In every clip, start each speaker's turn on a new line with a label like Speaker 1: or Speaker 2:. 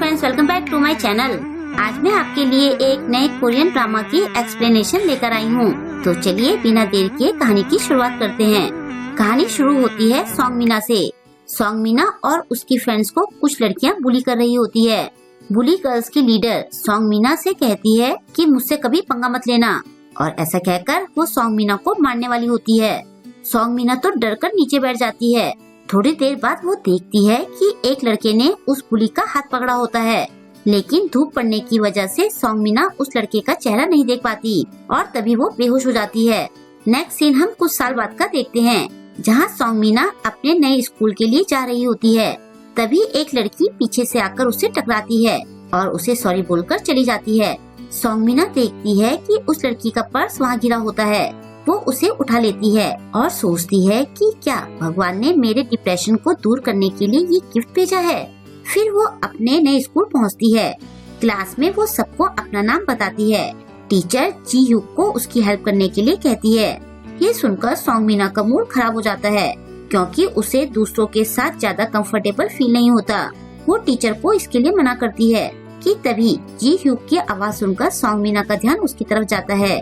Speaker 1: Friends, welcome back to my channel. आज मैं आपके लिए एक नए कोरियन ड्रामा की एक्सप्लेनेशन लेकर आई हूँ। तो चलिए बिना देर किए कहानी की शुरुआत करते हैं। कहानी शुरू होती है सॉन्ग मीना से। सॉन्ग मीना और उसकी फ्रेंड्स को कुछ लड़कियाँ बुली कर रही होती है। बुली गर्ल्स की लीडर सॉन्ग मीना से कहती है कि मुझसे कभी पंगा मत लेना, और ऐसा कहकर वो सॉन्ग मीना को मारने वाली होती है। सॉन्ग मीना तो डर कर नीचे बैठ जाती है। थोड़ी देर बाद वो देखती है कि एक लड़के ने उस बुली का हाथ पकड़ा होता है, लेकिन धूप पड़ने की वजह से सॉन्ग मीना उस लड़के का चेहरा नहीं देख पाती और तभी वो बेहोश हो जाती है। नेक्स्ट सीन हम कुछ साल बाद का देखते हैं, जहाँ सॉन्ग मीना अपने नए स्कूल के लिए जा रही होती है। तभी एक लड़की पीछे से आकर उससे टकराती है और उसे सॉरी बोलकर चली जाती है। सॉन्ग मीना देखती है कि उस लड़की का पर्स वहाँ गिरा होता है। वो उसे उठा लेती है और सोचती है कि क्या भगवान ने मेरे डिप्रेशन को दूर करने के लिए ये गिफ्ट भेजा है। फिर वो अपने नए स्कूल पहुँचती है। क्लास में वो सबको अपना नाम बताती है। टीचर जी ह्यूक को उसकी हेल्प करने के लिए कहती है। ये सुनकर सॉन्ग मीना का मूड खराब हो जाता है, क्योंकि उसे दूसरों के साथ ज्यादा कंफर्टेबल फील नहीं होता। वो टीचर को इसके लिए मना करती है कि तभी जी ह्यूक की आवाज सुनकर सॉन्ग मीना का ध्यान उसकी तरफ जाता है।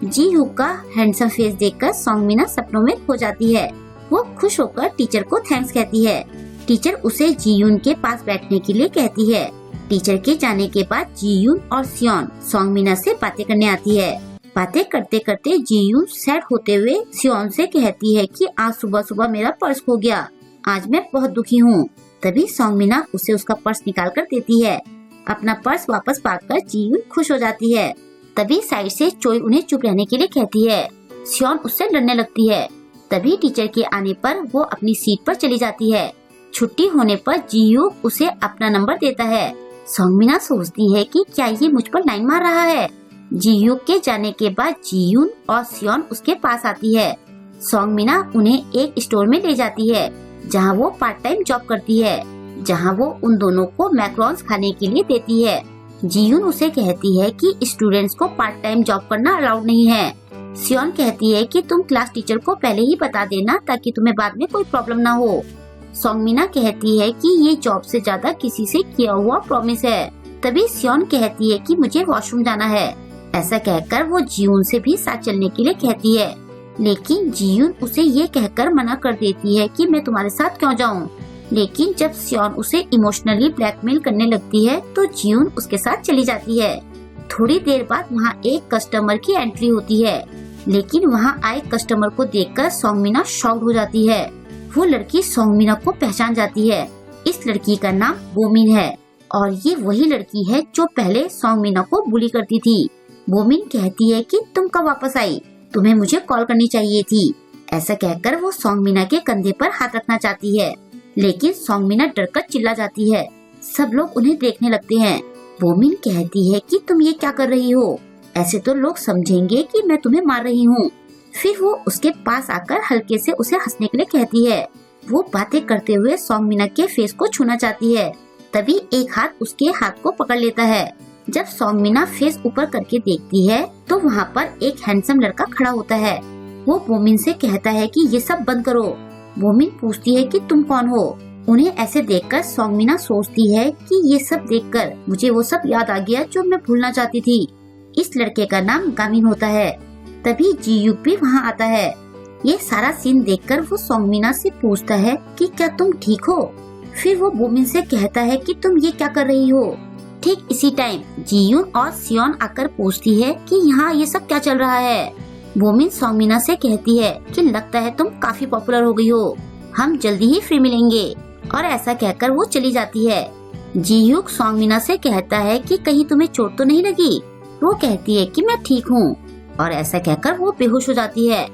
Speaker 1: जी ह्यूक का हैंडसम फेस देखकर सॉन्ग मीना सपनों में खो जाती है। वो खुश होकर टीचर को थैंक्स कहती है। टीचर उसे जी यून के पास बैठने के लिए कहती है। टीचर के जाने के बाद जी यून और सियोन सॉन्ग मीना से बातें करने आती है। बातें करते करते जी यून सैड होते हुए सियोन से कहती है कि आज सुबह सुबह मेरा पर्स खो गया, आज मैं बहुत दुखी हूँ। तभी सॉन्ग मीना उसे उसका पर्स निकाल कर देती है। अपना पर्स वापस पाकर जी यून खुश हो जाती है। तभी साइड से चोई उन्हें चुप रहने के लिए कहती है। सियोन उससे लड़ने लगती है। तभी टीचर के आने पर वो अपनी सीट पर चली जाती है। छुट्टी होने पर जीयू उसे अपना नंबर देता है। सॉन्ग मीना सोचती है कि क्या ये मुझ पर लाइन मार रहा है। जीयू के जाने के बाद जीयून और सियोन उसके पास आती है। सॉन्ग मीना उन्हें एक स्टोर में ले जाती है, जहाँ वो पार्ट टाइम जॉब करती है, जहाँ वो उन दोनों को मैक्रोन्स खाने के लिए देती है। जीयून उसे कहती है कि स्टूडेंट्स को पार्ट टाइम जॉब करना अलाउड नहीं है। सियोन कहती है कि तुम क्लास टीचर को पहले ही बता देना ताकि तुम्हें बाद में कोई प्रॉब्लम ना हो। सॉन्ग मीना कहती है कि ये जॉब से ज्यादा किसी से किया हुआ प्रॉमिस है। तभी सियोन कहती है कि मुझे वॉशरूम जाना है। ऐसा कहकर वो जीयून से भी साथ चलने के लिए कहती है, लेकिन जीयून उसे ये कहकर मना कर देती है कि मैं तुम्हारे साथ क्यों जाऊँ। लेकिन जब सियोन उसे इमोशनली ब्लैकमेल करने लगती है तो जीयून उसके साथ चली जाती है। थोड़ी देर बाद वहाँ एक कस्टमर की एंट्री होती है, लेकिन वहाँ आए कस्टमर को देखकर सॉन्ग मीना शॉक्ड हो जाती है। वो लड़की सॉन्ग मीना को पहचान जाती है। इस लड़की का नाम बोमिन है और ये वही लड़की है जो पहले सॉन्ग मीना को बुली करती थी। बोमिन कहती है कि तुम कब वापस आई, तुम्हें मुझे कॉल करनी चाहिए थी। ऐसा कहकर वो सॉन्ग मीना के कंधे पर हाथ रखना चाहती है, लेकिन सॉन्ग मीना डरकर चिल्ला जाती है। सब लोग उन्हें देखने लगते हैं। बोमिन कहती है कि तुम ये क्या कर रही हो, ऐसे तो लोग समझेंगे कि मैं तुम्हें मार रही हूँ। फिर वो उसके पास आकर हल्के से उसे हंसने के लिए कहती है। वो बातें करते हुए सॉन्ग मीना के फेस को छूना चाहती है। तभी एक हाथ उसके हाथ को पकड़ लेता है। जब सॉन्ग मीना फेस ऊपर करके देखती है तो वहाँ पर एक हैंडसम लड़का खड़ा होता है। वो बोमिन से कहता है कि ये सब बंद करो। बोमिन पूछती है कि तुम कौन हो। उन्हें ऐसे देखकर सॉन्ग मीना सोचती है कि ये सब देखकर मुझे वो सब याद आ गया जो मैं भूलना चाहती थी। इस लड़के का नाम गामिन होता है। तभी जीयू भी वहाँ आता है। ये सारा सीन देखकर वो सॉन्ग मीना से पूछता है कि क्या तुम ठीक हो। फिर वो बोमिन से कहता है कि तुम ये क्या कर रही हो। ठीक इसी टाइम जीयून और सियोन आकर पूछती है कि यहाँ ये सब क्या चल रहा है। बोमिन सॉन्ग मीना से कहती है कि लगता है तुम काफी पॉपुलर हो गई हो, हम जल्दी ही फ्री मिलेंगे। और ऐसा कहकर वो चली जाती है। जीयूक सॉन्ग मीना से कहता है कि कहीं तुम्हें चोट तो नहीं लगी। वो कहती है कि मैं ठीक हूँ, और ऐसा कहकर वो बेहोश हो जाती है।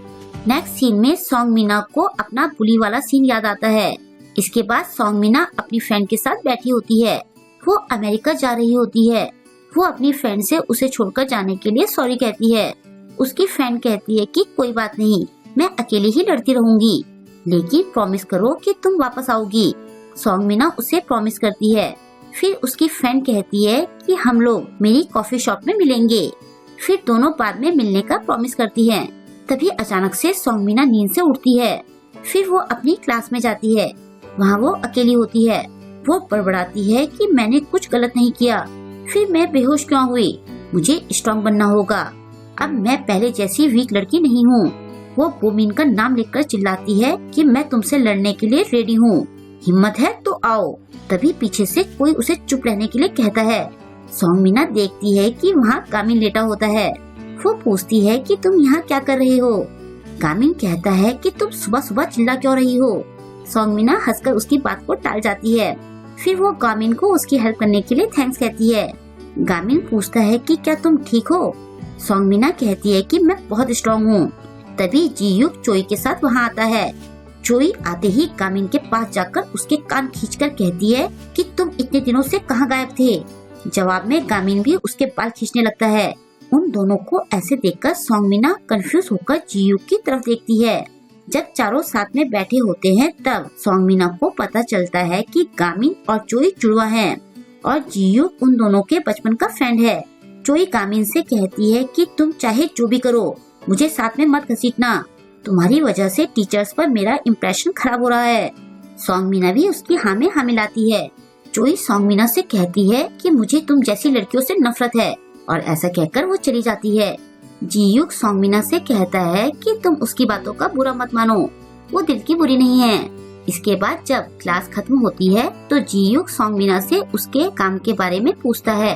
Speaker 1: नेक्स्ट सीन में सॉन्ग मीना को अपना बुली वाला सीन याद आता है। इसके बाद सॉन्ग मीना अपनी फ्रेंड के साथ बैठी होती है। वो अमेरिका जा रही होती है। वो अपनी फ्रेंड से उसे छोड़कर जाने के लिए सॉरी कहती है। उसकी फ्रेंड कहती है कि कोई बात नहीं, मैं अकेले ही लड़ती रहूंगी, लेकिन प्रॉमिस करो कि तुम वापस आओगी। सॉन्ग मीना उसे प्रॉमिस करती है। फिर उसकी फ्रेंड कहती है कि हम लोग मेरी कॉफी शॉप में मिलेंगे। फिर दोनों बाद में मिलने का प्रॉमिस करती हैं। तभी अचानक से सॉन्ग मीना नींद से उठती है। फिर वो अपनी क्लास में जाती है। वहाँ वो अकेली होती है। वो बड़बड़ाती है कि मैंने कुछ गलत नहीं किया, फिर मैं बेहोश क्यों हुई? मुझे स्ट्रॉन्ग बनना होगा। अब मैं पहले जैसी वीक लड़की नहीं हूँ। वो बोमिन का नाम लेकर चिल्लाती है कि मैं तुमसे लड़ने के लिए रेडी हूँ, हिम्मत है तो आओ। तभी पीछे से कोई उसे चुप रहने के लिए कहता है। सोंगमिना देखती है कि वहाँ गामिन लेटा होता है। वो पूछती है कि तुम यहाँ क्या कर रहे हो? गामिन कहता है कि तुम सुबह सुबह चिल्ला क्यों रही हो? सोंगमिना हंसकर उसकी बात को टाल जाती है। फिर वो गामिन को उसकी हेल्प करने के लिए थैंक्स कहती है। गामिन पूछता है कि क्या तुम ठीक हो? सोंगमिना कहती है कि मैं बहुत स्ट्रॉन्ग हूँ। तभी जीयुक चोई के साथ वहाँ आता है। चोई आते ही गामिन के पास जाकर उसके कान खींचकर कहती है कि तुम इतने दिनों से कहाँ गायब थे? जवाब में गामिन भी उसके बाल खींचने लगता है। उन दोनों को ऐसे देखकर सोंगमिना कंफ्यूज होकर जीयुक की तरफ देखती है। जब चारों साथ में बैठे होते हैं तब सोंगमिना को पता चलता है कि गामिन और चोई जुड़वा हैं और जीयुक उन दोनों के बचपन का फ्रेंड है। चोई गामिन से कहती है कि तुम चाहे जो भी करो, मुझे साथ में मत घसीटना। तुम्हारी वजह से टीचर्स पर मेरा इम्प्रेशन खराब हो रहा है। सोंगमिना भी उसकी हाँ में हाँ मिलाती है। चोई सोंगमिना से कहती है कि मुझे तुम जैसी लड़कियों से नफरत है, और ऐसा कहकर वो चली जाती है। जीयुक सोंगमिना से कहता है कि तुम उसकी बातों का बुरा मत मानो, वो दिल की बुरी नहीं है। इसके बाद जब क्लास खत्म होती है तो जीयुक सोंगमिना से उसके काम के बारे में पूछता है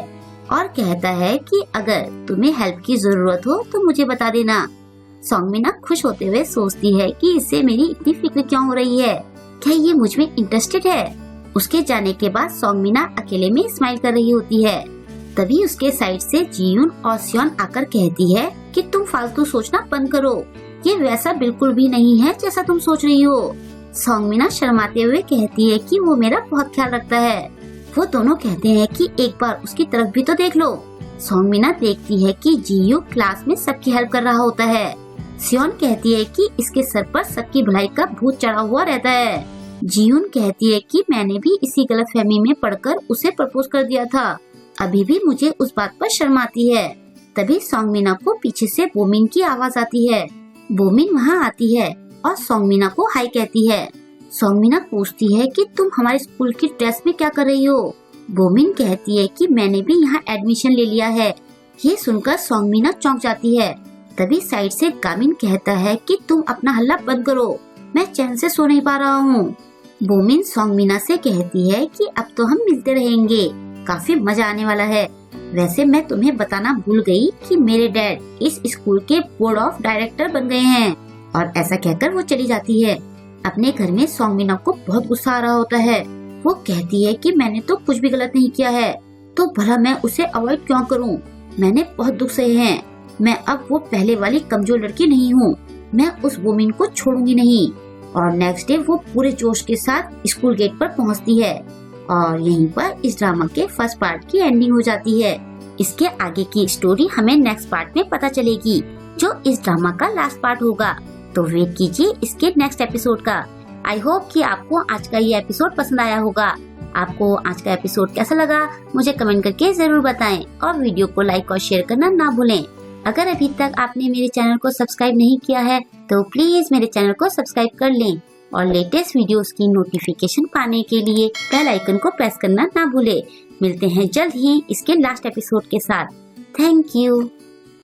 Speaker 1: और कहता है कि अगर तुम्हें हेल्प की जरूरत हो तो मुझे बता देना। सोंगमिना खुश होते हुए सोचती है कि इससे मेरी इतनी फिक्र क्यों हो रही है, क्या ये मुझ में इंटरेस्टेड है? उसके जाने के बाद सोंगमिना अकेले में स्माइल कर रही होती है। तभी उसके साइड से जीयुन और सियोन आकर कहती है कि तुम फालतू सोचना बंद करो, ये वैसा बिल्कुल भी नहीं है जैसा तुम सोच रही हो। सोंगमिना शर्माते हुए कहती है कि वो मेरा बहुत ख्याल रखता है। वो दोनों कहते हैं कि एक बार उसकी तरफ भी तो देख लो। सोंगमिना देखती है कि जीयुक क्लास में सबकी हेल्प कर रहा होता है। सियोन कहती है कि इसके सर पर सबकी भलाई का भूत चढ़ा हुआ रहता है। जीयुन कहती है कि मैंने भी इसी गलतफहमी में पड़कर उसे प्रपोज कर दिया था, अभी भी मुझे उस बात पर शर्म आती है। तभी सोंगमिना को पीछे से बोमिन की आवाज आती है। बोमिन वहाँ आती है और सोंगमिना को हाय कहती है। सोंगमिना पूछती है कि तुम हमारे स्कूल की ड्रेस में क्या कर रही हो? बोमिन कहती है कि मैंने भी यहाँ एडमिशन ले लिया है। ये सुनकर सोंगमिना चौंक जाती है। तभी साइड से गामिन कहता है कि तुम अपना हल्ला बंद करो, मैं चैन से सो नहीं पा रहा हूँ। बोमिन सोंगमिना से कहती है कि अब तो हम मिलते रहेंगे, काफी मजा आने वाला है। वैसे मैं तुम्हें बताना भूल गई कि मेरे डैड इस स्कूल के बोर्ड ऑफ डायरेक्टर बन गए हैं। और ऐसा कहकर वो चली जाती है। अपने घर में सोंगमिना को बहुत गुस्सा आ रहा होता है। वो कहती है कि मैंने तो कुछ भी गलत नहीं किया है, तो भला मैं उसे अवॉइड क्यों करूं? मैंने बहुत दुख सहे हैं। मैं अब वो पहले वाली कमजोर लड़की नहीं हूँ। मैं उस बोमिन को छोड़ूंगी नहीं। और नेक्स्ट डे वो पूरे जोश के साथ स्कूल गेट पर पहुँचती है। और यहीं पर इस ड्रामा के फर्स्ट पार्ट की एंडिंग हो जाती है। इसके आगे की स्टोरी हमें नेक्स्ट पार्ट में पता चलेगी, जो इस ड्रामा का लास्ट पार्ट होगा। तो वेट कीजिए इसके नेक्स्ट एपिसोड का। आई होप कि आपको आज का ये एपिसोड पसंद आया होगा। आपको आज का एपिसोड कैसा लगा मुझे कमेंट करके जरूर बताएं और वीडियो को लाइक और शेयर करना ना भूलें। अगर अभी तक आपने मेरे चैनल को सब्सक्राइब नहीं किया है तो प्लीज मेरे चैनल को सब्सक्राइब कर लें और लेटेस्ट वीडियोस की नोटिफिकेशन पाने के लिए बेल आइकन को प्रेस करना ना भूलें। मिलते हैं जल्द ही इसके लास्ट एपिसोड के साथ। Thank you.